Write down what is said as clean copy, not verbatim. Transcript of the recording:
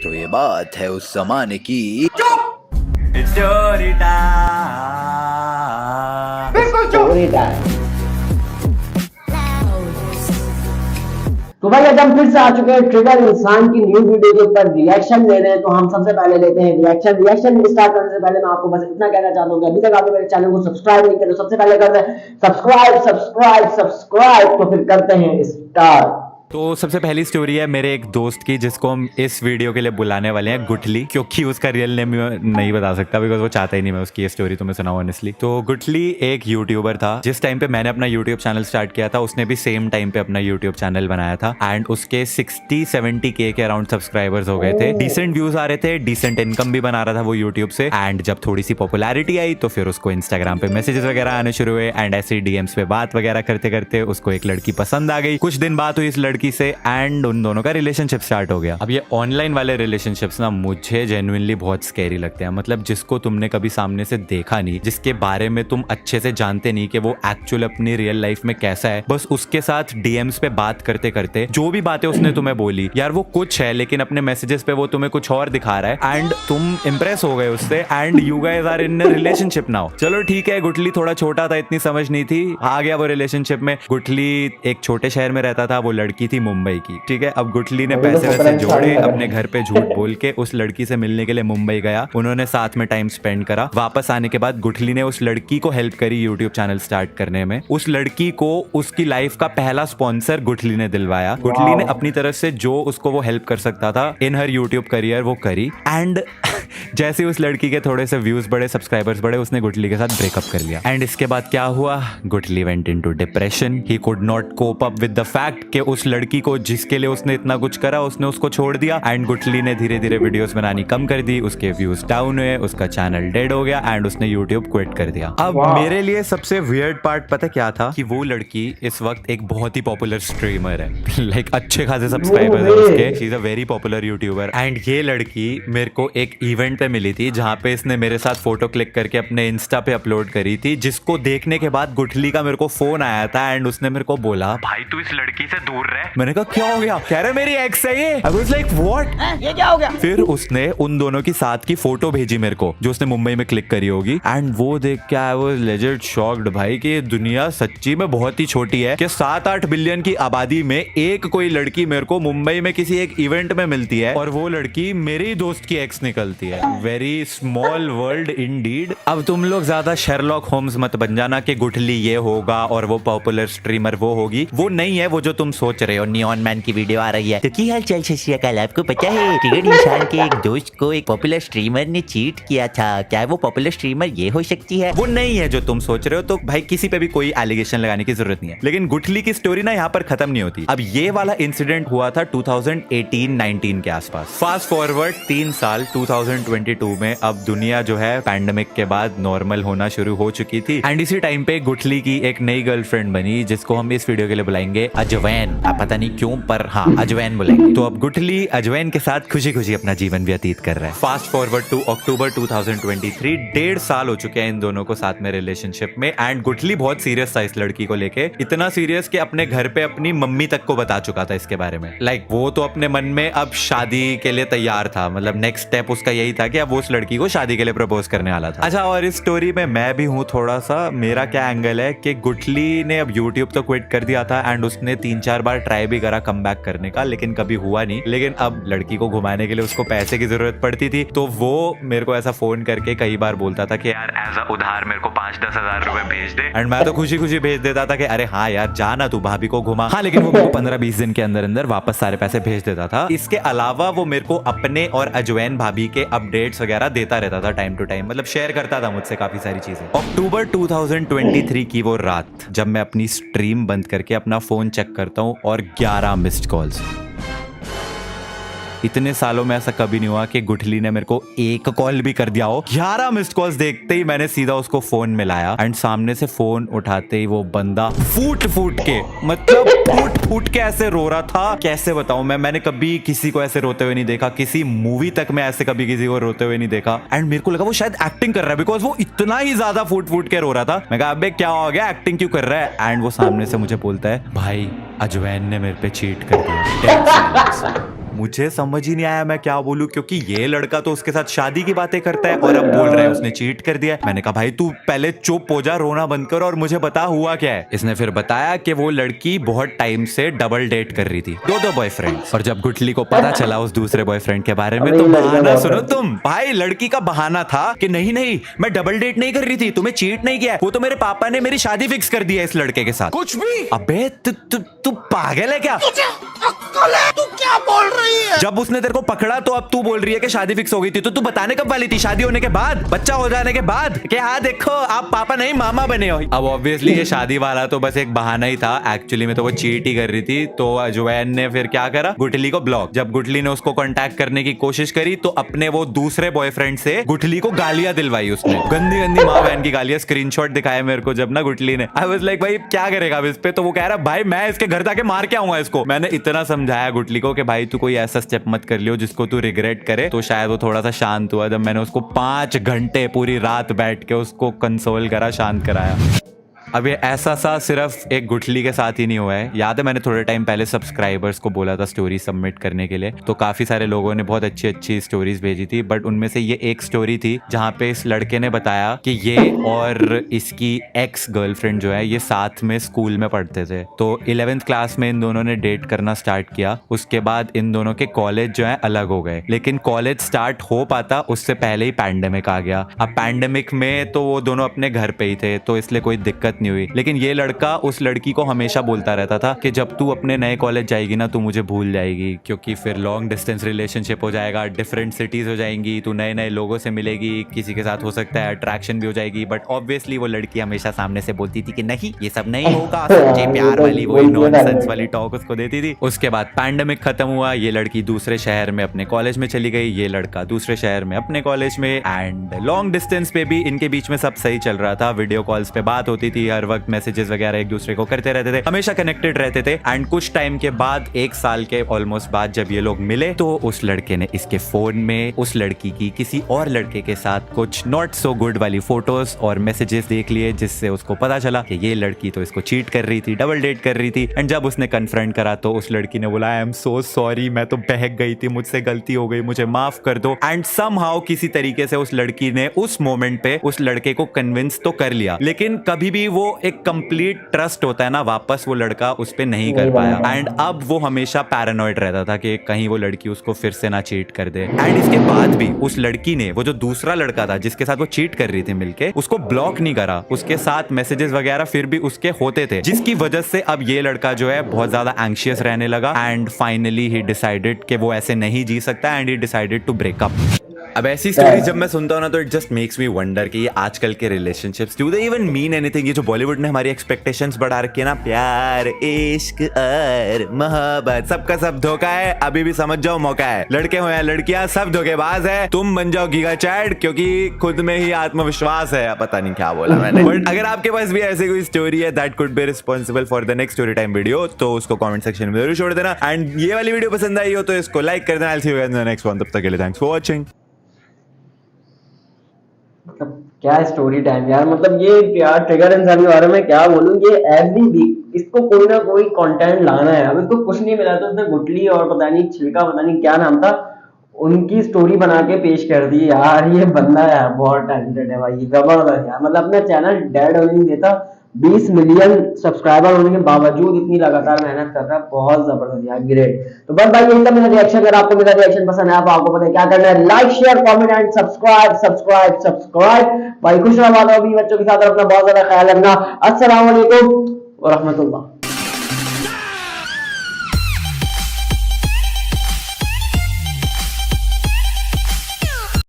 तो ये बात है उस जमाने की। Story time. तो भाई आज हम फिर से आ चुके हैं ट्रिगर इंसान की न्यू वीडियो के ऊपर रिएक्शन ले रहे हैं। तो हम सबसे पहले लेते हैं रिएक्शन स्टार्ट करने से पहले मैं आपको बस इतना कहना चाहता हूँ कि अभी तक आपने मेरे चैनल को सब्सक्राइब नहीं किया तो सबसे पहले करते हैं सब्सक्राइब। तो फिर करते हैं स्टार्ट। तो सबसे पहली स्टोरी है मेरे एक दोस्त की जिसको हम इस वीडियो के लिए बुलाने वाले हैं गुठली, क्योंकि उसका रियल नेम मैं नहीं बता सकता बिकॉज वो चाहता ही नहीं मैं उसकी ये स्टोरी तुम्हें सुनाऊं ऑनेस्टली। तो गुठली एक यूट्यूबर था। जिस टाइम पे मैंने अपना यूट्यूब चैनल स्टार्ट किया था उसने भी सेम टाइम पे अपना यूट्यूब चैनल बनाया था एंड उसके 60-70 के अराउंड सब्सक्राइबर्स हो गए थे। डिसेंट व्यूज आ रहे थे, डिसेंट इनकम भी बना रहा था वो यूट्यूब से। एंड जब थोड़ी सी पॉपुलैरिटी आई तो फिर उसको इंस्टाग्राम पे मैसेजेस वगैरह आने शुरू हुए एंड ऐसे डीएम्स पे बात वगैरह करते करते उसको एक लड़की पसंद आ गई। कुछ दिन बात हुई इस लड़की से एंड उन दोनों का रिलेशनशिप स्टार्ट हो गया। अब ये ऑनलाइन वाले रिलेशनशिप्स ना मुझे जेन्युइनली बहुत स्कैरी लगते हैं। मतलब जिसको तुमने कभी सामने से देखा नहीं, जिसके बारे में तुम अच्छे से जानते नहीं कि वो एक्चुअल अपनी रियल लाइफ में कैसा है, बस उसके साथ डीएम्स पे बात करते करते जो भी बातें उसने तुम्हें बोली यार वो कुछ है लेकिन अपने मैसेजेस पे वो तुम्हें कुछ और दिखा रहा है एंड तुम इंप्रेस हो गए उससे and you guys are in relationship now. चलो ठीक है, गुठली थोड़ा छोटा था, इतनी समझ नहीं थी, आ गया वो रिलेशनशिप में। गुठली एक छोटे शहर में रहता था, वो लड़की थी मुंबई की। ठीक है, अब गुठली ने पैसे वैसे जोड़े, अपने घर पे झूठ बोल के उस लड़की से मिलने के लिए मुंबई गया। उन्होंने साथ में टाइम स्पेंड करा। वापस आने के बाद गुठली ने उस लड़की को हेल्प करी यूट्यूब चैनल स्टार्ट करने में। उस लड़की को उसकी लाइफ का पहला स्पॉन्सर गुठली ने दिलवाया। गुठली ने अपनी तरफ से जो उसको वो हेल्प कर सकता था इन हर यूट्यूब करियर वो करी एंड जैसे उस लड़की के थोड़े से व्यूज बढ़े, सब्सक्राइबर्स बढ़े, उसने गुठली के साथ ब्रेकअप कर लिया। एंड इसके बाद क्या हुआ, Guthli went into depression. He could not cope up with the fact कि उस लड़की को जिसके लिए उसने इतना कुछ करा उसने उसको छोड़ दिया एंड गुठली ने धीरे धीरे वीडियोस बनानी कम कर दी। उसके व्यूज डाउन हुए, उसका चैनल डेड हो गया एंड उसने यूट्यूब क्विट कर दिया। अब मेरे लिए सबसे वियर्ड पार्ट पता क्या था कि वो लड़की इस वक्त एक बहुत ही पॉपुलर स्ट्रीमर है। लाइक अच्छे खासे सब्सक्राइबर्स है उसके। She is a very popular YouTuber and ये लड़की मेरे को एक इवेंट पे मिली थी जहां पे इसने मेरे साथ फोटो क्लिक करके अपने इंस्टा पे अपलोड करी थी, जिसको देखने के बाद गुठली का मेरे को फोन आया था एंड उसने मेरे को बोला भाई तू इस लड़की से दूर रह। मैंने कहा क्या हो गया? कह रहे मेरी एक्स है ये। आई वाज लाइक व्हाट, ये क्या हो गया? फिर उसने उन दोनों की साथ की फोटो भेजी मेरे को जो उसने मुंबई में क्लिक करी होगी एंड वो देख के आई वाज लेजिट शॉक्ड भाई कि दुनिया सच्ची में बहुत ही छोटी है कि 7-8 बिलियन की आबादी में एक कोई लड़की मेरे को मुंबई में किसी एक इवेंट में मिलती है और वो लड़की मेरे ही दोस्त की एक्स निकलती है। Very small world Indeed. अब तुम लोग ज्यादा शेरलॉक होम्स मत बन जाना कि गुठली ये होगा और वो पॉपुलर स्ट्रीमर वो होगी। वो नहीं है वो जो तुम सोच रहे हो। नियॉन मैन की वीडियो आ रही है। तो की हाल चाल सत आपको पता है ट्रिगर इंसान के एक दोस्त को एक पॉपुलर स्ट्रीमर ने चीट किया था। क्या वो पॉपुलर स्ट्रीमर ये हो सकती है? वो नहीं है जो तुम सोच रहे हो। तो भाई किसी पे भी कोई एलिगेशन लगाने की जरूरत नहीं है। लेकिन गुठली की स्टोरी ना यहाँ पर खत्म नहीं होती। अब ये वाला इंसिडेंट हुआ था 2018-19 के आसपास। फास्ट फॉरवर्ड 3 साल 2022 में अब दुनिया जो है पैंडेमिक के बाद नॉर्मल होना शुरू हो चुकी थी एंड इसी टाइम पे गुठली की एक नई गर्लफ्रेंड बनी जिसको हम इस वीडियो के लिए बुलाएंगे अजवैन। पता नहीं क्यों पर हाँ अजवैन बुलाएंगे। तो अब गुठली अजवैन के साथ खुशी खुशी अपना जीवन व्यतीत कर रहा है। फास्ट फॉरवर्ड टू अक्टूबर 2023, 1.5 साल हो चुके हैं इन दोनों को साथ में रिलेशनशिप में एंड गुठली बहुत सीरियस था इस लड़की को लेके। इतना सीरियस कि अपने घर पे अपनी मम्मी तक को बता चुका था इसके बारे में। लाइक वो तो अपने मन में अब शादी के लिए तैयार था। मतलब नेक्स्ट स्टेप उसका यही था कि अब वो उस लड़की को शादी के लिए प्रपोज करने वाला था। अच्छा, और इस स्टोरी में मैं भी हूँ थोड़ा सा। मेरा क्या एंगल है कि गुठली ने अब यूट्यूब तो क्विट कर दिया था एंड उसने 3-4 बार ट्राई भी करा कम बैक करने का लेकिन कभी हुआ नहीं। लेकिन अब लड़की को घुमाने के लिए उसको पैसे की जरूरत पड़ती थी तो वो मेरे को ऐसा फोन करके कई बार बोलता था कि यार एज अ उधार मेरे को 5-10 हजार रुपए भेज दे एंड मैं तो खुशी खुशी भेज देता था कि अरे हाँ यार जाना तू भाभी को घुमा। हाँ, लेकिन वो मेरे को 15-20 दिन के अंदर अंदर वापस सारे पैसे भेज देता था। इसके अलावा वो मेरे को अपने और अजवैन भाभी के अपडेट्स वगैरह देता रहता था टाइम टू टाइम। मतलब शेयर करता था मुझसे काफी सारी चीजें। अक्टूबर 2023 की वो रात जब मैं अपनी स्ट्रीम बंद करके अपना फोन चेक करता हूँ और 11 मिस्ड कॉल्स। इतने सालों में ऐसा कभी नहीं हुआ कि गुठली ने मेरे को एक कॉल भी कर दिया हो। 11 मिस्ड कॉल्स देखते ही मैंने सीधा उसको फोन मिलाया एंड सामने से फोन उठाते ही वो बंदा फूट के ऐसे रो रहा था। कैसे बताऊं मैंने कभी किसी को ऐसे रोते हुए नहीं देखा। किसी मूवी तक में ऐसे कभी किसी को रोते हुए नहीं देखा एंड मेरे को लगा वो शायद एक्टिंग कर रहा है बिकॉज वो इतना ही ज्यादा फूट के रो रहा था। मैं कहा अबे क्या हो गया, एक्टिंग क्यों कर रहा है? एंड वो सामने से मुझे बोलता है भाई अजवैन ने मेरे पे चीट कर दिया। मुझे समझ ही नहीं आया मैं क्या बोलूं, क्योंकि ये लड़का तो उसके साथ शादी की बातें करता है और अब बोल रहा है उसने चीट कर दिया। मैंने कहा भाई तू पहले चुप हो जा, रोना बंद कर और मुझे बता हुआ क्या है। इसने फिर बताया कि वो लड़की बहुत टाइम से डबल डेट कर रही थी, दो बॉयफ्रेंड्स। और जब गुठली को पता चला उस दूसरे बॉयफ्रेंड के बारे में तो बहाना सुनो तुम भाई, लड़की का बहाना था कि नहीं नहीं मैं डबल डेट नहीं कर रही थी, तुम्हें चीट नहीं किया, वो तो मेरे पापा ने मेरी शादी फिक्स कर दी है इस लड़के के साथ। कुछ भी। अबे तू पागल है क्या? तू क्या बोल रही है? जब उसने तेरे को पकड़ा तो अब तू बोल रही है कि शादी फिक्स हो गई थी, तो तू बताने कब वाली थी? शादी होने के बाद, बच्चा हो जाने के बाद कि हाँ देखो आप पापा नहीं मामा बने हो। अब ऑब्वियसली ये शादी वाला तो बस एक बहाना ही था, एक्चुअली में तो वो चीट ही कर रही थी। तो अजवैन ने फिर क्या करा, गुठली को ब्लॉक। जब गुठली ने उसको कांटेक्ट करने की कोशिश करी तो अपने वो दूसरे बॉयफ्रेंड से गुठली को गालियां दिलवाई उसने, गंदी गंदी माँ बहन की गालियां। स्क्रीनशॉट दिखाया मेरे को जब ना गुठली ने। आई वाज लाइक भाई क्या करेगा अब इस पे? तो वो कह रहा भाई मैं इसके घर जाके मार के आऊंगा इसको। मैंने इतना समझाया गुठली को कि भाई तू कोई ऐसा स्टेप मत कर लियो जिसको तू रिग्रेट करे, तो शायद वो थोड़ा सा शांत हुआ। जब मैंने उसको 5 घंटे पूरी रात बैठ के उसको कंसोल करा, शांत कराया। अब ये ऐसा सा सिर्फ एक गुठली के साथ ही नहीं हुआ है। याद है मैंने थोड़े टाइम पहले सब्सक्राइबर्स को बोला था स्टोरी सबमिट करने के लिए, तो काफी सारे लोगों ने बहुत अच्छी अच्छी स्टोरीज भेजी थी, बट उनमें से ये एक स्टोरी थी जहाँ पे इस लड़के ने बताया कि ये और इसकी एक्स गर्लफ्रेंड जो है ये साथ में स्कूल में पढ़ते थे। तो 11th क्लास में इन दोनों ने डेट करना स्टार्ट किया। उसके बाद इन दोनों के कॉलेज जो है अलग हो गए, लेकिन कॉलेज स्टार्ट हो पाता उससे पहले ही पैंडेमिक आ गया। अब पैंडेमिक में तो वो दोनों अपने घर पे ही थे, तो इसलिए कोई दिक्कत नहीं हुई। लेकिन ये लड़का उस लड़की को हमेशा बोलता रहता था कि जब तू अपने नए कॉलेज जाएगी ना तू मुझे भूल जाएगी, क्योंकि फिर लॉन्ग डिस्टेंस रिलेशनशिप हो जाएगा, डिफरेंट सिटीज हो जाएंगी, तू नए नए लोगों से मिलेगी, किसी के साथ हो सकता है अट्रैक्शन भी हो जाएगी। बट ऑब्वियसली वो लड़की हमेशा सामने से बोलती थी कि नहीं ये सब नहीं होगा, सच्चे प्यार वाली वही नॉनसेंस वाली टॉक उसको देती थी। उसके बाद पैंडेमिक खत्म हुआ, ये लड़की दूसरे शहर में अपने कॉलेज में चली गई, ये लड़का दूसरे शहर में अपने कॉलेज में। एंड लॉन्ग डिस्टेंस पे भी इनके बीच में सब सही चल रहा था, वीडियो कॉल्स पे बात होती थी, हर वक्त मैसेजेस वगैरह एक दूसरे को करते रहते थे, हमेशा कनेक्टेड रहते थे। एंड कुछ टाइम के बाद, 1 साल के ऑलमोस्ट बाद जब ये लोग मिले, तो उस लड़के ने इसके फोन में उस लड़की की किसी और लड़के के साथ कुछ नॉट सो गुड वाली फोटोज और मैसेजेस देख लिए, जिससे उसको पता चला कि ये लड़की तो इसको चीट कर रही थी, डबल डेट कर रही थी। एंड जब उसने कन्फ्रंट करा तो उस लड़की ने बोला आई एम सो सॉरी, मैं तो बहक गई थी, मुझसे गलती हो गई, मुझे माफ कर दो। एंड समहाउ किसी तरीके से उस लड़की ने उस मोमेंट पे उस लड़के को कन्विंस तो कर लिया, लेकिन कभी भी वो एक कंप्लीट ट्रस्ट होता है ना, वापस वो लड़का उस पे नहीं कर पाया। एंड अब वो हमेशा पैरानॉइड रहता था कि कहीं वो लड़की उसको फिर से ना चीट कर दे। एंड इसके बाद भी उस लड़की ने वो जो दूसरा लड़का था जिसके साथ वो चीट कर रही थी मिलके, उसको ब्लॉक नहीं करा, उसके साथ मैसेजेस वगैरह फिर भी उसके होते थे, जिसकी वजह से अब ये लड़का जो है बहुत ज्यादा एंग्शियस रहने लगा। एंड फाइनली ही डिसाइडेड कि वो ऐसे नहीं जी सकता, and he decided to break up. अब ऐसी स्टोरी जब मैं सुनता हूँ ना तो it just makes me wonder कि ये आजकल के relationships do they even mean anything. ये जो बॉलीवुड ने हमारी एक्सपेक्टेशंस बढ़ा रखी है ना, प्यार इश्क और मोहब्बत, सबका सब धोखा है। अभी भी समझ जाओ मौका है, लड़के हो या लड़कियां सब धोखेबाज है। तुम बन जाओ गीगा चैट, क्योंकि खुद में ही आत्मविश्वास है। पता नहीं क्या बोला मैंने, बट अगर आपके पास भी ऐसी कोई स्टोरी है that could be responsible for the next story time video, तो उसको कमेंट सेक्शन में जरूर छोड़ देना। एंड ये वाली वीडियो पसंद आई हो तो इसको लाइक कर देना। I will see you guys in the next one, तब तक के लिए थैंक्स फॉर वाचिंग। क्या स्टोरी टाइम यार, मतलब ये यार ट्रिगर इंसान के बारे में क्या बोलूं, ये एवरी वीक इसको कोई ना कोई कंटेंट लाना है। अब इसको कुछ नहीं मिला तो उसने गुटली और पता नहीं छिलका, पता नहीं क्या नाम था, उनकी स्टोरी बना के पेश कर दी। यार ये बंदा यार बहुत टैलेंटेड है भाई, जबरदस्त यार। मतलब अपना चैनल डेड होने नहीं देता, 20 मिलियन सब्सक्राइबर होने के बावजूद इतनी लगातार मेहनत कर रहा है, बहुत जबरदस्त यार, ग्रेट। तो बस भाई यही था मेरा रिएक्शन। अगर आपको मेरा रिएक्शन पसंद आया तो आपको पता है क्या करना है, like share comment and subscribe subscribe subscribe. भाई खुश रहो, बच्चों के साथ अपना बहुत ज्यादा ख्याल रखना। अस्सलाम वालेकुम व रहमतुल्लाह।